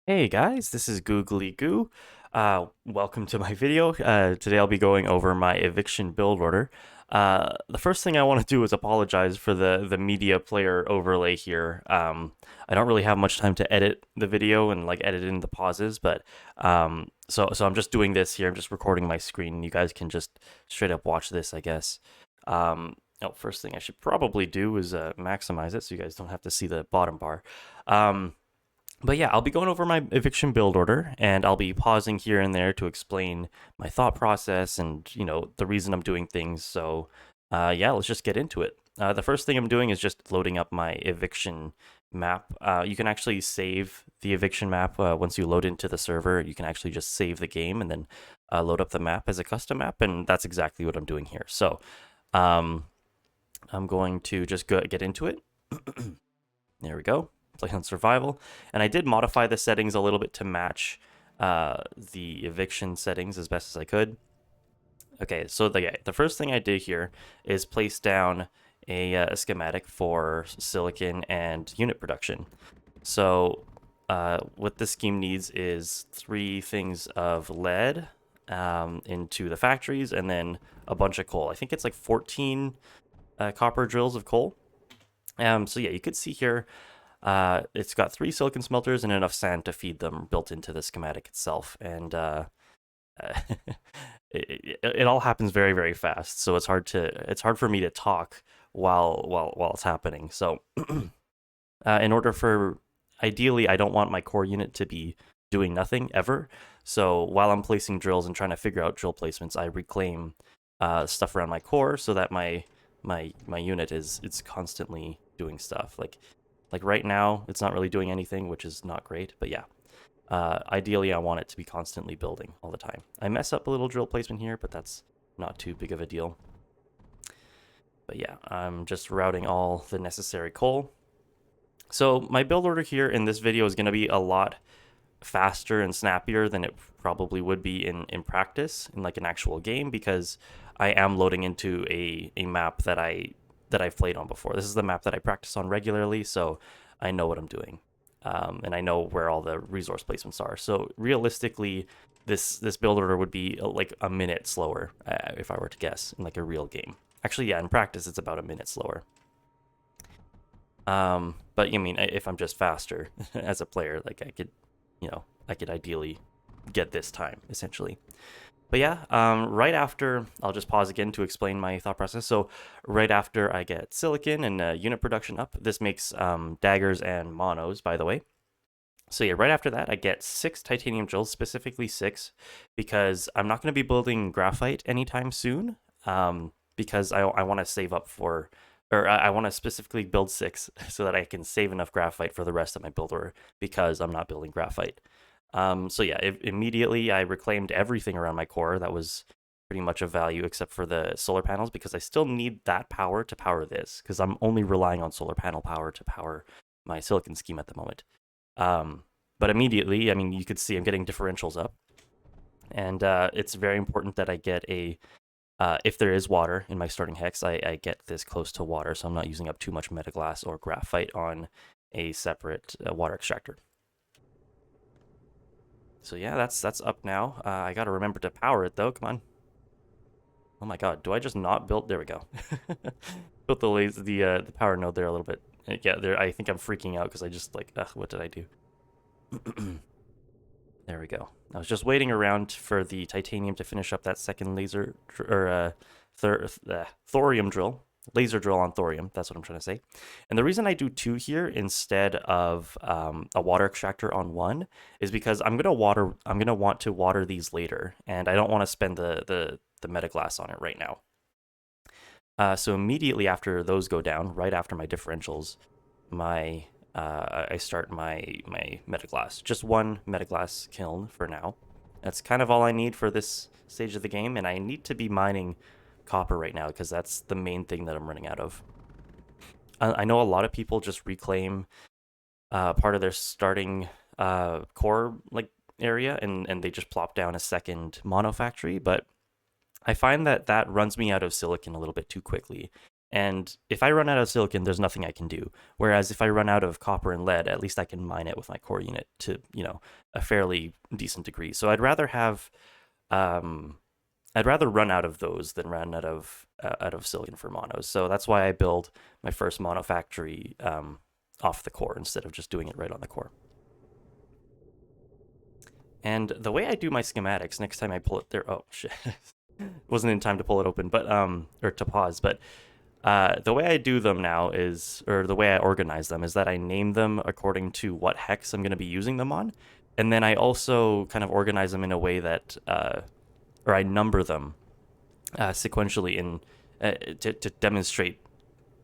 Hey guys, this is Googly Goo. Welcome to my video. Today I'll be going over my eviction build order. The first thing I want to do is apologize for the media player overlay here. I don't really have much time to edit the video and like edit in the pauses, but so I'm just doing this here. I'm just recording my screen. You guys can just straight up watch this, I guess. First thing I should probably do is maximize it so you guys don't have to see the bottom bar. Um, but yeah, I'll be going over my eviction build order and I'll be pausing here and there to explain my thought process and, the reason I'm doing things. So, yeah, let's just get into it. The first thing I'm doing is just loading up my eviction map. You can actually save the eviction map once you load into the server. You can actually just save the game and then load up the map as a custom map. And that's exactly what I'm doing here. So, um, I'm going to just get into it. There we go. Play on survival. And I did modify the settings a little bit to match the eviction settings as best as I could. Okay, so the first thing I did here is place down a schematic for silicon and unit production. So what this scheme needs is 3 things of lead into the factories and then a bunch of coal. I think it's like 14 copper drills of coal. So yeah, you could see here it's got 3 silicon smelters and enough sand to feed them built into the schematic itself. And it all happens very, very fast. So it's hard for me to talk while it's happening. So in order for ideally, I don't want my core unit to be doing nothing ever. So while I'm placing drills and trying to figure out drill placements, I reclaim stuff around my core so that my unit is it's constantly doing stuff. Like right now, it's not really doing anything, which is not great. But yeah, ideally, I want it to be constantly building all the time. I mess up a little drill placement here, but that's not too big of a deal. But yeah, I'm just routing all the necessary coal. So my build order here in this video is going to be a lot faster and snappier than it probably would be in practice in like an actual game because I am loading into a map that I've played on before. This is the map that I practice on regularly, so I know what I'm doing, and I know where all the resource placements are. So realistically, this build order would be like a minute slower if I were to guess in like a real game. Actually, yeah, in practice it's about a minute slower. But you mean if I'm just faster as a player, like I could ideally get this time essentially. But yeah, right after, I'll just pause again to explain my thought process. So right after I get silicon and unit production up, this makes daggers and monos, by the way. So yeah, right after that, I get 6 titanium drills, specifically 6, because I'm not going to be building graphite anytime soon, because I want to save up for, or I want to specifically build 6 so that I can save enough graphite for the rest of my build order, because I'm not building graphite. So yeah, immediately I reclaimed everything around my core that was pretty much of value except for the solar panels because I still need that power to power this because I'm only relying on solar panel power to power my silicon scheme at the moment. Um, but immediately, I mean, you could see I'm getting differentials up, and it's very important that I get if there is water in my starting hex, I get this close to water, so I'm not using up too much metaglass or graphite on a separate water extractor. So yeah, that's up now. I gotta remember to power it though. Come on. Oh my god, do I just not build? There we go. Put the power node there a little bit. Yeah, there. I think I'm freaking out because I just like, what did I do? There we go. I was just waiting around for the titanium to finish up that second laser or thorium drill. Laser drill on thorium. That's what I'm trying to say. And the reason I do 2 here instead of a water extractor on 1 is because I'm gonna want to water these later, and I don't want to spend the metaglass on it right now. So immediately after those go down, right after my differentials, I start my metaglass. Just 1 metaglass kiln for now. That's kind of all I need for this stage of the game, and I need to be mining copper right now because that's the main thing that I'm running out of. I know a lot of people just reclaim part of their starting core like area and they just plop down a second mono factory, but I find that runs me out of silicon a little bit too quickly. And if I run out of silicon, there's nothing I can do. Whereas if I run out of copper and lead, at least I can mine it with my core unit to, a fairly decent degree. So um, I'd rather run out of those than run out of silicon for monos. So that's why I build my first mono factory off the core instead of just doing it right on the core. And the way I do my schematics, next time I pull it there, oh shit, wasn't in time to pull it open, but or to pause. But the way I do them now is, or the way I organize them is that I name them according to what hex I'm going to be using them on, and then I also kind of organize them in a way that, or I number them sequentially in to demonstrate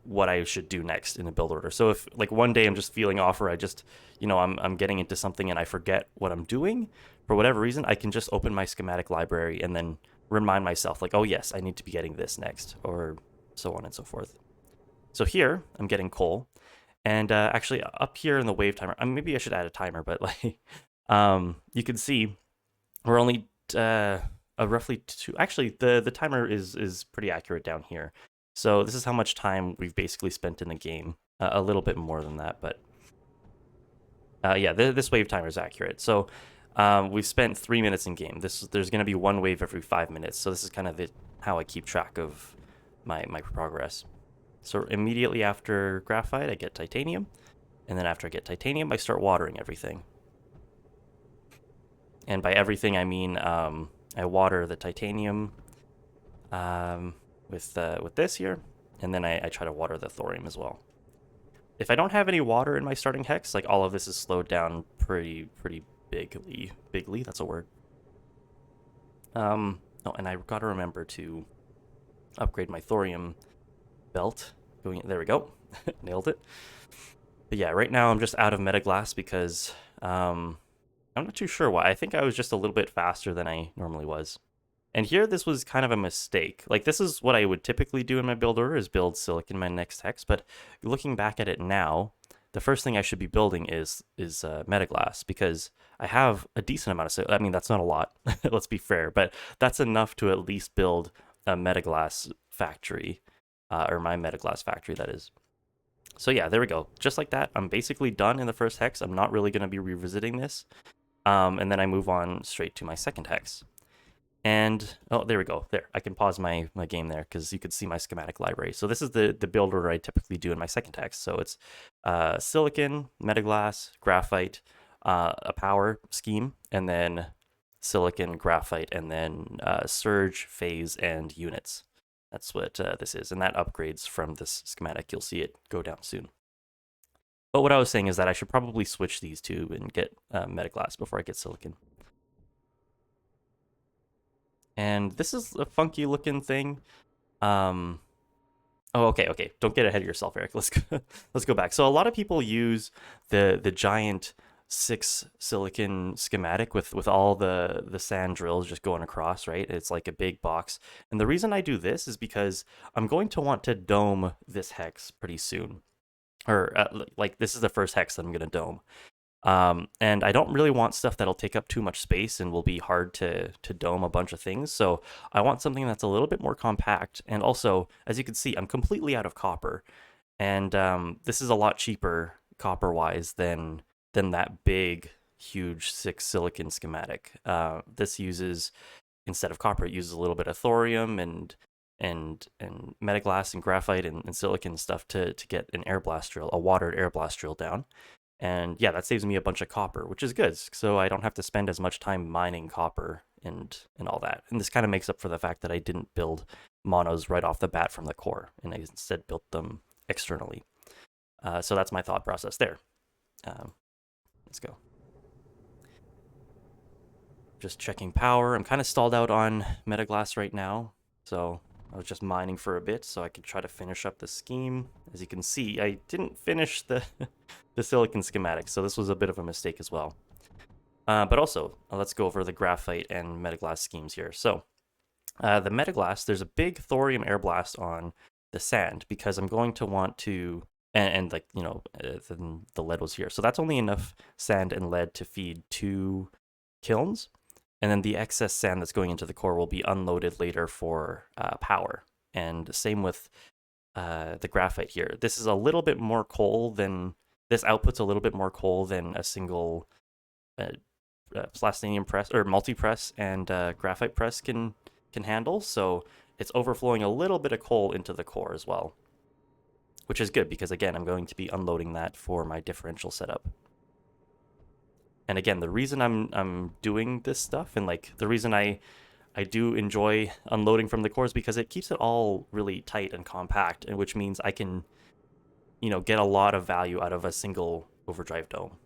what I should do next in a build order. So if like one day I'm just feeling off, or I just, I'm getting into something and I forget what I'm doing for whatever reason, I can just open my schematic library and then remind myself like, oh yes, I need to be getting this next, or so on and so forth. So here I'm getting coal, and actually up here in the wave timer, maybe I should add a timer, but like, you can see we're only roughly two. Actually, the timer is pretty accurate down here. So this is how much time we've basically spent in the game. A little bit more than that, but yeah, this wave timer is accurate. So we've spent 3 minutes in game. There's going to be one wave every 5 minutes. So this is kind of how I keep track of my progress. So immediately after graphite, I get titanium, and then after I get titanium, I start watering everything. And by everything, I mean I water the titanium with this here, and then I try to water the thorium as well. If I don't have any water in my starting hex, like all of this is slowed down pretty bigly. Bigly, that's a word. Oh, and I gotta remember to upgrade my thorium belt. There we go, nailed it. But yeah, right now I'm just out of Metaglass because I'm not too sure why. I think I was just a little bit faster than I normally was. And here, this was kind of a mistake. Like, this is what I would typically do in my build order, is build silicon in my next hex. But looking back at it now, the first thing I should be building is Metaglass, because I have a decent amount of silicon. I mean, that's not a lot, let's be fair, but that's enough to at least build a Metaglass factory, or my Metaglass factory, that is. So yeah, there we go. Just like that, I'm basically done in the first hex. I'm not really going to be revisiting this. And then I move on straight to my second hex. And, oh, there we go. There, I can pause my game there because you could see my schematic library. So this is the build order I typically do in my second hex. So it's silicon, metaglass, graphite, a power scheme, and then silicon, graphite, and then surge, phase, and units. That's what this is. And that upgrades from this schematic. You'll see it go down soon. But what I was saying is that I should probably switch these two and get metaglass before I get silicon. And this is a funky looking thing. Oh, okay. Don't get ahead of yourself, Eric. Let's go back. So a lot of people use the giant 6 silicon schematic with all the sand drills just going across, right? It's like a big box. And the reason I do this is because I'm going to want to dome this hex pretty soon. Or like this is the first hex that I'm going to dome. And I don't really want stuff that'll take up too much space and will be hard to dome a bunch of things. So I want something that's a little bit more compact. And also, as you can see, I'm completely out of copper. And this is a lot cheaper copper-wise than that big, huge 6 silicon schematic. This uses, instead of copper, it uses a little bit of thorium and metaglass and graphite and silicon stuff to get an air blast drill, a watered air blast drill down. And yeah, that saves me a bunch of copper, which is good, so I don't have to spend as much time mining copper and all that. And this kind of makes up for the fact that I didn't build monos right off the bat from the core, and I instead built them externally. So that's my thought process there. Let's go. Just checking power. I'm kind of stalled out on Metaglass right now, so I was just mining for a bit so I could try to finish up the scheme. As you can see, I didn't finish the the silicon schematic, so this was a bit of a mistake as well. But also, let's go over the graphite and metaglass schemes here. So the metaglass, there's a big thorium air blast on the sand because I'm going to want to, and like, the lead was here. So that's only enough sand and lead to feed 2 kilns. And then the excess sand that's going into the core will be unloaded later for power. And same with the graphite here. This is a little bit more coal than, this outputs a little bit more coal than a single plastinium press or multi-press and graphite press can handle. So it's overflowing a little bit of coal into the core as well, which is good because again, I'm going to be unloading that for my differential setup. And again, the reason I'm doing this stuff and like the reason I do enjoy unloading from the core is because it keeps it all really tight and compact, and which means I can, you know, get a lot of value out of a single overdrive dome.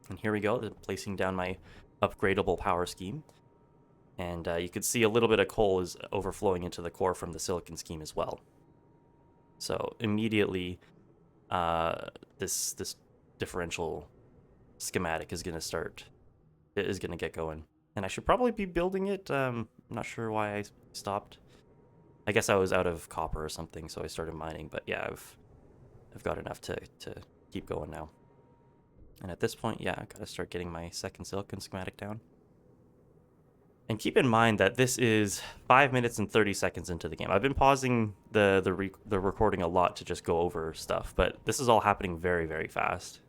And here we go, placing down my upgradable power scheme. And you can see a little bit of coal is overflowing into the core from the silicon scheme as well. So immediately, this differential schematic is going to start, it is going to get going. And I should probably be building it. I'm not sure why I stopped. I guess I was out of copper or something, so I started mining. But yeah, I've got enough to keep going now. And at this point, yeah, I gotta start getting my second silicon schematic down. And keep in mind that this is 5 minutes and 30 seconds into the game. I've been pausing the recording a lot to just go over stuff, but this is all happening very, very fast.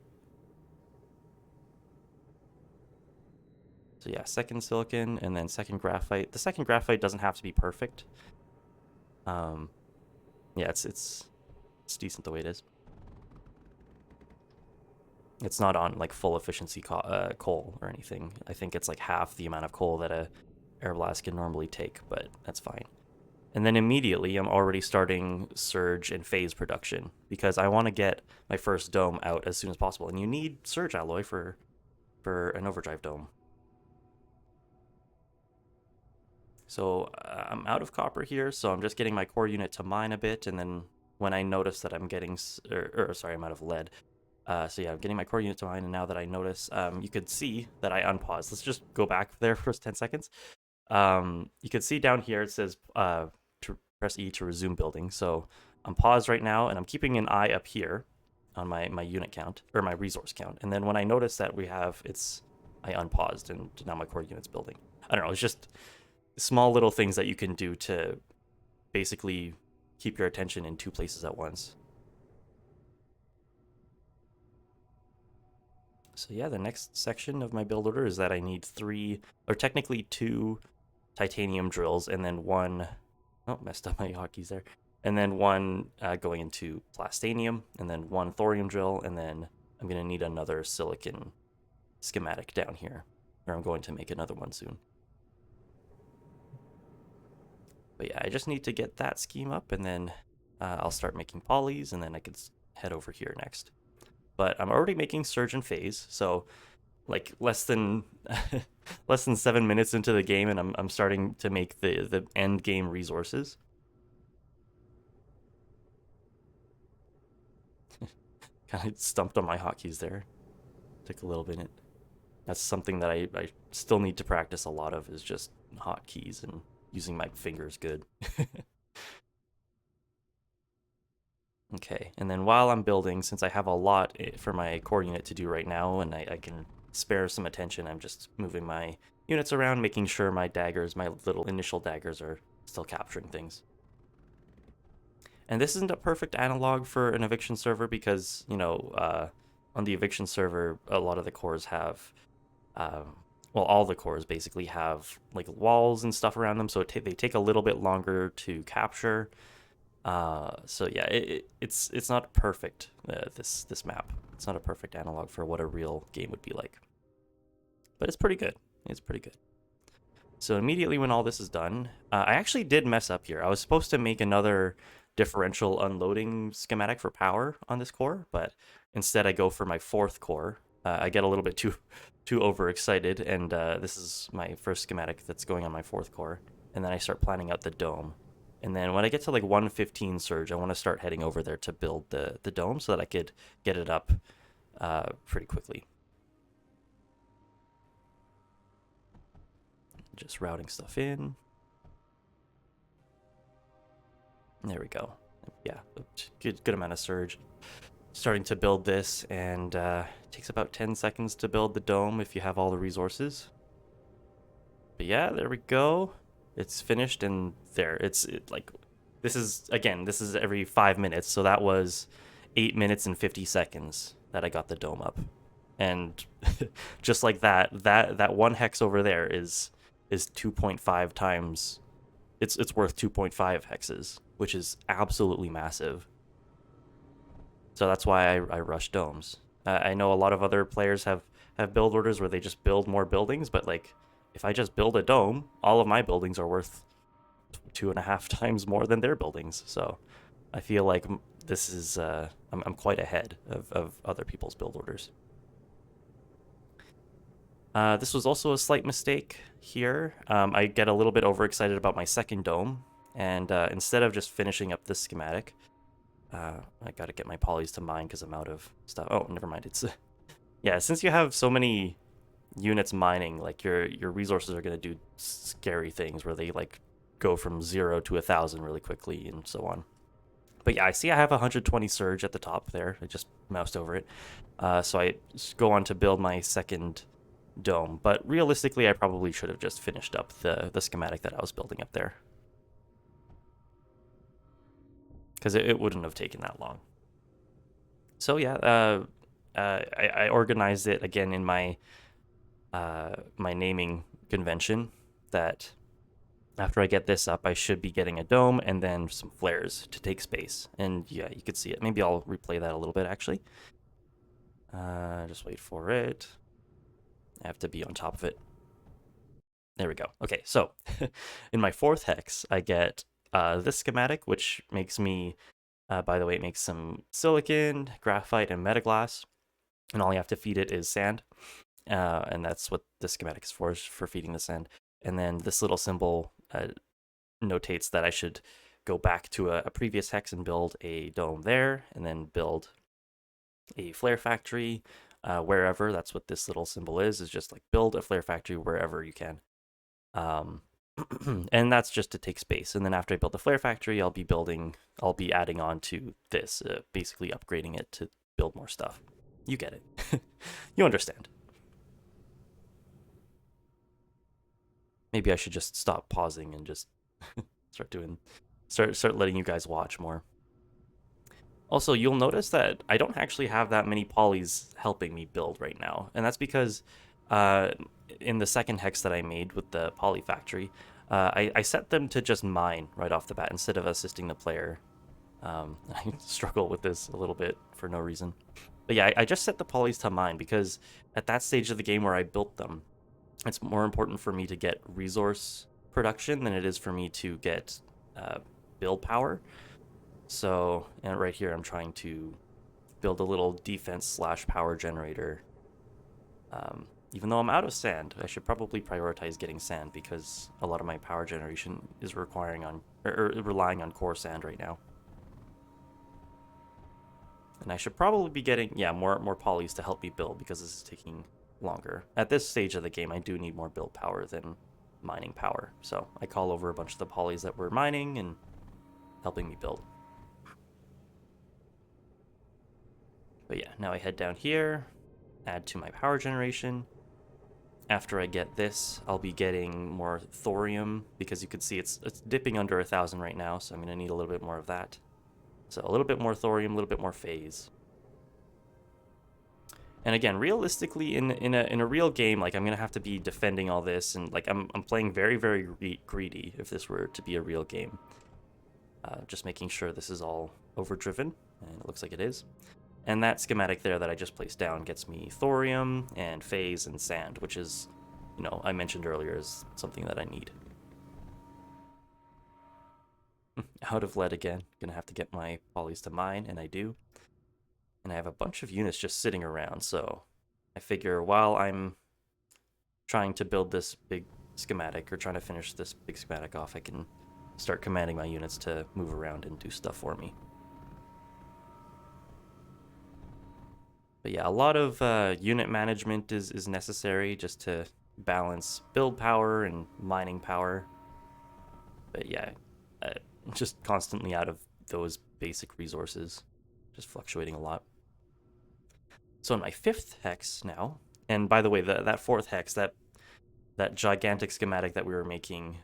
So yeah, second silicon and then second graphite. The second graphite doesn't have to be perfect. Yeah, it's decent the way it is. It's not on like full efficiency coal or anything. I think it's like half the amount of coal that a air blast can normally take, but that's fine. And then immediately I'm already starting surge and phase production because I want to get my first dome out as soon as possible. And you need surge alloy for an overdrive dome. So I'm out of copper here, so I'm just getting my core unit to mine a bit, and then when I notice that I'm getting, sorry, I'm out of lead. So yeah, I'm getting my core unit to mine, and now that I notice, you could see that I unpaused. Let's just go back there for 10 seconds. You can see down here it says to press E to resume building. So I'm paused right now, and I'm keeping an eye up here on my unit count, or my resource count. And then when I notice that I unpaused, and now my core unit's building. I don't know, it's just small little things that you can do to basically keep your attention in two places at once. So yeah, the next section of my build order is that I need 3, or technically 2 titanium drills, and then 1, oh, messed up my hotkeys there, and then 1 going into plastanium, and then 1 thorium drill, and then I'm going to need another silicon schematic down here, or I'm going to make another one soon. But yeah, I just need to get that scheme up, and then I'll start making polys, and then I can head over here next. But I'm already making surge and phase, so like less than 7 minutes into the game, and I'm starting to make the end game resources. Kind of stumped on my hotkeys there. Took a little minute. That's something that I still need to practice a lot of, is just hotkeys and using my fingers good. Okay, and then while I'm building, since I have a lot for my core unit to do right now, and I can spare some attention, I'm just moving my units around, making sure my daggers, my little initial daggers, are still capturing things. And this isn't a perfect analog for an eviction server because, you know, on the eviction server, a lot of the cores have, well, all the cores basically have like walls and stuff around them, so they take a little bit longer to capture. So yeah, it's not perfect, this map. It's not a perfect analog for what a real game would be like. But it's pretty good. It's pretty good. So immediately when all this is done, I actually did mess up here. I was supposed to make another differential unloading schematic for power on this core, but instead I go for my 4th core. I get a little bit too overexcited, and this is my first schematic that's going on my 4th core. And then I start planning out the dome. And then when I get to like 115 surge, I want to start heading over there to build the dome so that I could get it up pretty quickly. Just routing stuff in. There we go. Yeah, good amount of surge. Starting to build this, and it takes about 10 seconds to build the dome if you have all the resources. But yeah, there we go. It's finished, and there, like this is, again, this is every 5 minutes, so that was 8 minutes and 50 seconds that I got the dome up. And just like that one hex over there is 2.5 times, it's worth 2.5 hexes, which is absolutely massive. So that's why I rush domes. I know a lot of other players have build orders where they just build more buildings, but like if I just build a dome, all of my buildings are worth 2.5 times more than their buildings. So I feel like this is I'm quite ahead of other people's build orders. This was also a slight mistake here. I get a little bit overexcited about my second dome, and instead of just finishing up this schematic, I gotta get my polys to mine because I'm out of stuff. Oh, never mind. It's yeah. Since you have so many units mining, like your resources are gonna do scary things where they like go from 0 to 1,000 really quickly and so on. But yeah, I see I have 120 surge at the top there. I just moused over it. So I go on to build my second dome. But realistically, I probably should have just finished up the schematic that I was building up there, because it wouldn't have taken that long. So yeah, I organized it again in my my naming convention that after I get this up, I should be getting a dome and then some flares to take space. And yeah, you could see it. Maybe I'll replay that a little bit, actually. Just wait for it. I have to be on top of it. There we go. Okay, so in my fourth hex, I get this schematic, which makes me, by the way, it makes some silicon, graphite, and metaglass. And all you have to feed it is sand. And that's what this schematic is for feeding the sand. And then this little symbol notates that I should go back to a previous hex and build a dome there, and then build a flare factory wherever. That's what this little symbol is just like build a flare factory wherever you can. And that's just to take space. And then after I build the flare factory, I'll be adding on to this, basically upgrading it to build more stuff. You get it. You understand. Maybe I should just stop pausing and just start letting you guys watch more. Also, you'll notice that I don't actually have that many polys helping me build right now, and that's because in the second hex that I made with the poly factory, I set them to just mine right off the bat instead of assisting the player. I struggle with this a little bit for no reason. But yeah, I just set the polys to mine because at that stage of the game where I built them, it's more important for me to get resource production than it is for me to get build power. So, and right here I'm trying to build a little defense / power generator. Even though I'm out of sand, I should probably prioritize getting sand because a lot of my power generation is relying on core sand right now. And I should probably be getting, yeah, more polys to help me build because this is taking longer. At this stage of the game, I do need more build power than mining power. So I call over a bunch of the polys that were mining and helping me build. But yeah, now I head down here, add to my power generation. After I get this, I'll be getting more thorium because you can see it's dipping under 1,000 right now, so I'm going to need a little bit more of that. So a little bit more thorium, a little bit more phase. And again, realistically, in a real game, like I'm gonna have to be defending all this, and like I'm playing very greedy if this were to be a real game. Just making sure this is all overdriven, and it looks like it is. And that schematic there that I just placed down gets me thorium and phase and sand, which is, you know, I mentioned earlier is something that I need. Out of lead again. Gonna have to get my polys to mine, and I do. And I have a bunch of units just sitting around, so I figure while I'm trying to build this big schematic or trying to finish this big schematic off, I can start commanding my units to move around and do stuff for me. But yeah, a lot of unit management is necessary just to balance build power and mining power. But yeah, just constantly out of those basic resources, just fluctuating a lot. So in my fifth hex now, and by the way, that fourth hex, that that gigantic schematic that we were making,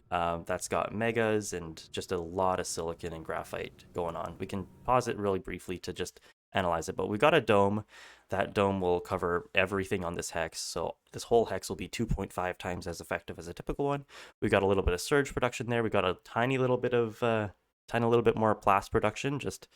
that's got megas and just a lot of silicon and graphite going on. We can pause it really briefly to just analyze it, but we got a dome. That dome will cover everything on this hex, so this whole hex will be 2.5 times as effective as a typical one. We got a little bit of surge production there. We got a tiny little bit more blast production, just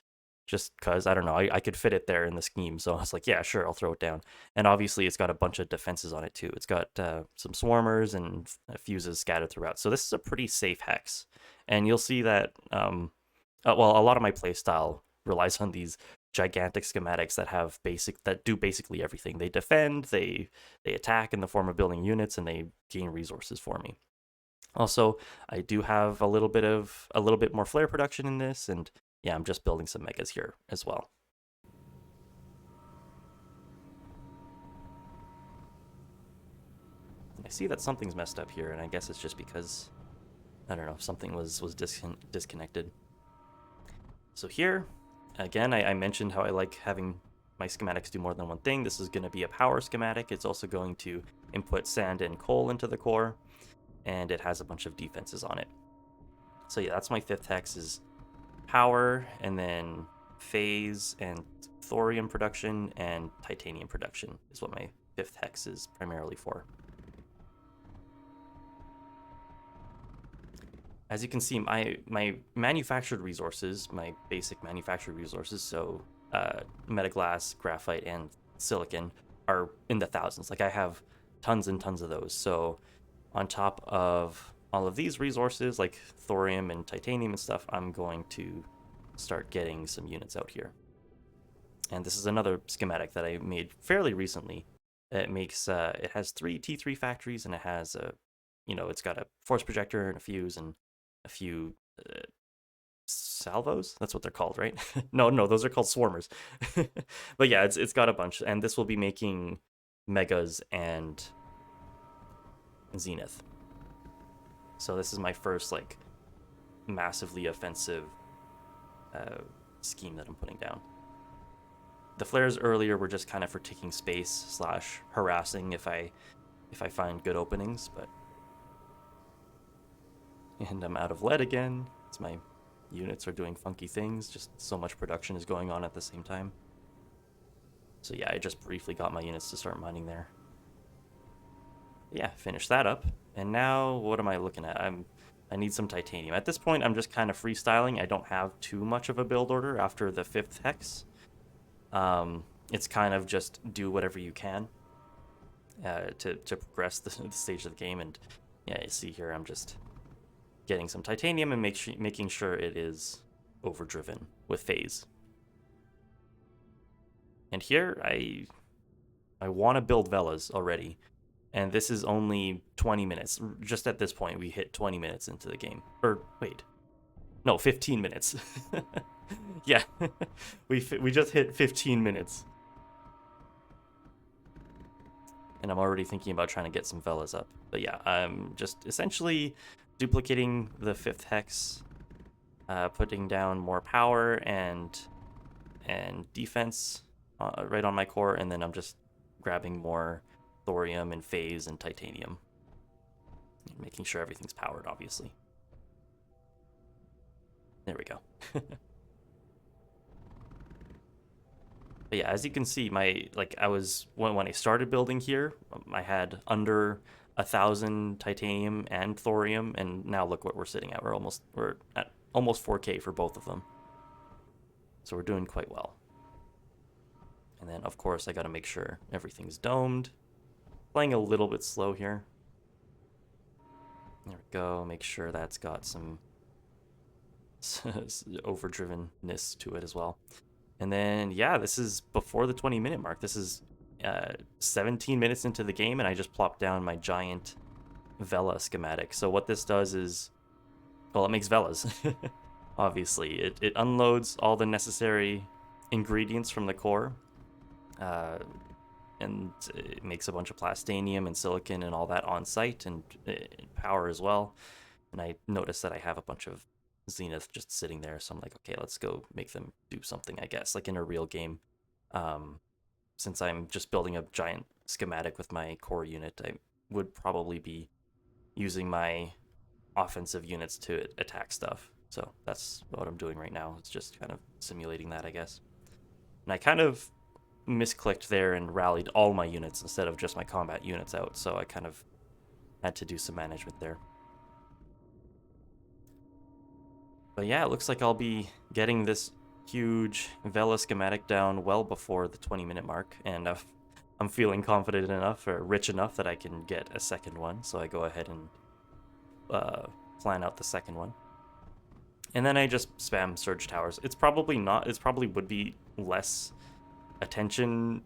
because, I don't know, I could fit it there in the scheme. So I was like, yeah, sure, I'll throw it down. And obviously it's got a bunch of defenses on it too. It's got some swarmers and fuses scattered throughout. So this is a pretty safe hex. And you'll see that, well, a lot of my playstyle relies on these gigantic schematics that do basically everything. They defend, they attack in the form of building units, and they gain resources for me. Also, I do have a little bit more flare production in this, and yeah, I'm just building some megas here as well. I see that something's messed up here, and I guess it's just because, I don't know, something was disconnected. So here, again, I mentioned how I like having my schematics do more than one thing. This is going to be a power schematic. It's also going to input sand and coal into the core, and it has a bunch of defenses on it. So yeah, that's my fifth hex, is power, and then phase and thorium production and titanium production is what my fifth hex is primarily for. As you can see, my manufactured resources, my basic manufactured resources, so metaglass, graphite, and silicon, are in the thousands. Like, I have tons and tons of those. So on top of all of these resources, like thorium and titanium and stuff, I'm going to start getting some units out here. And this is another schematic that I made fairly recently. It has 3 T3 factories, and it has it's got a force projector and a fuse and a few salvos. That's what they're called, right? No, those are called swarmers. But yeah, it's got a bunch, and this will be making megas and zenith. So this is my first like massively offensive scheme that I'm putting down. The flares earlier were just kind of for taking space / harassing if I find good openings, but. And I'm out of lead again. It's my units are doing funky things. Just so much production is going on at the same time. So yeah, I just briefly got my units to start mining there. Yeah, finish that up. And now what am I looking at? I need some titanium. At this point, I'm just kind of freestyling. I don't have too much of a build order after the 5th hex. It's kind of just do whatever you can to progress the stage of the game. And yeah, you see here, I'm just getting some titanium and making sure it is overdriven with phase. And here I want to build Velas already, and this is only 20 minutes. Just at this point, we hit 20 minutes into the game. Or wait, no, 15 minutes. Yeah, we just hit 15 minutes, and I'm already thinking about trying to get some Velas up. But yeah, I'm just essentially duplicating the 5th hex, putting down more power and defense right on my core, and then I'm just grabbing more thorium and phase and titanium, and making sure everything's powered, obviously. There we go. But yeah, as you can see, when I started building here, I had under 1,000 titanium and thorium, and now look what we're sitting at. We're at almost 4K for both of them. So we're doing quite well. And then, of course, I got to make sure everything's domed. Playing a little bit slow here. There we go. Make sure that's got some overdrivenness to it as well. And then, yeah, this is before the 20-minute mark. This is 17 minutes into the game, and I just plopped down my giant Vela schematic. So what this does is, well, it makes Velas. Obviously, it unloads all the necessary ingredients from the core, and it makes a bunch of plastanium and silicon and all that on site, and power as well. And I noticed that I have a bunch of zenith just sitting there, so I'm like, okay, let's go make them do something, I guess, like in a real game. Since I'm just building a giant schematic with my core unit, I would probably be using my offensive units to attack stuff. So that's what I'm doing right now. It's just kind of simulating that, I guess. And I kind of misclicked there and rallied all my units instead of just my combat units out, so I kind of had to do some management there. But yeah, it looks like I'll be getting this huge Vela schematic down well before the 20-minute mark, and I'm feeling confident enough or rich enough that I can get a second one, so I go ahead and plan out the second one. And then I just spam Surge Towers. It's probably would be less attention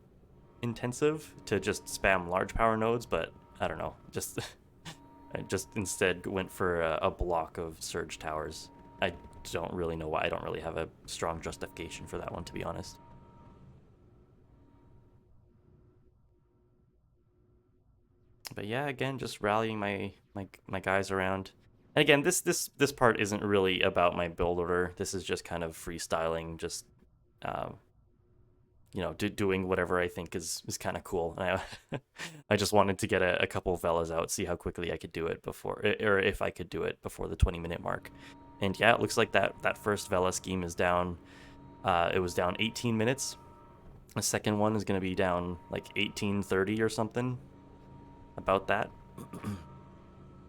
intensive to just spam large power nodes, but I don't know. Just I just instead went for a block of Surge Towers. I don't really know why. I don't really have a strong justification for that one, to be honest. But yeah, again, just rallying my guys around. And again, this part isn't really about my build order. This is just kind of freestyling, just doing whatever I think is kind of cool. And I just wanted to get a couple of Velas out, see how quickly I could do it before, or if I could do it before the 20-minute mark. And yeah, it looks like that first Vela scheme is down. It was down 18 minutes. The second one is going to be down like 18:30 or something. About that.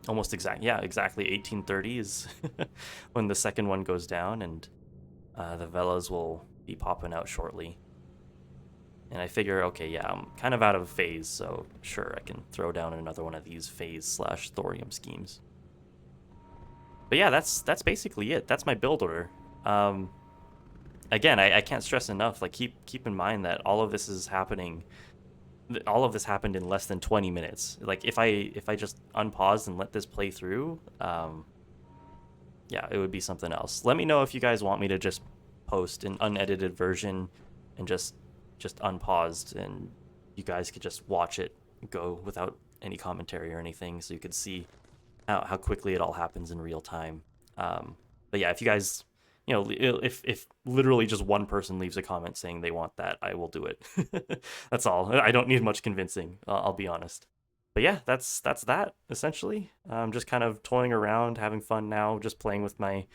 Almost exactly 18:30 is when the second one goes down, and the Velas will be popping out shortly. And I figure, okay, yeah, I'm kind of out of phase, so sure, I can throw down another one of these phase/thorium schemes. But yeah, that's basically it. That's my build order. Again, I can't stress enough, like, keep in mind that all of this happened in less than 20 minutes. Like, if I just unpaused and let this play through, yeah, it would be something else. Let me know if you guys want me to just post an unedited version and just unpaused, and you guys could just watch it go without any commentary or anything, so you could see how quickly it all happens in real time. But yeah, if you guys, if literally just one person leaves a comment saying they want that, I will do it. That's all. I don't need much convincing, I'll be honest. But yeah, that's that essentially. I'm just kind of toying around, having fun now, just playing with my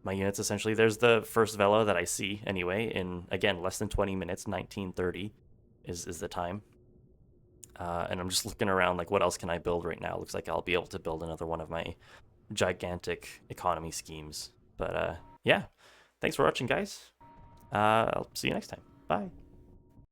units essentially. There's the first Vela that I see anyway, in again less than 20 minutes, 19:30 is the time. And I'm just looking around like, what else can I build right now? Looks like I'll be able to build another one of my gigantic economy schemes. But yeah, thanks for watching, guys. I'll see you next time. Bye.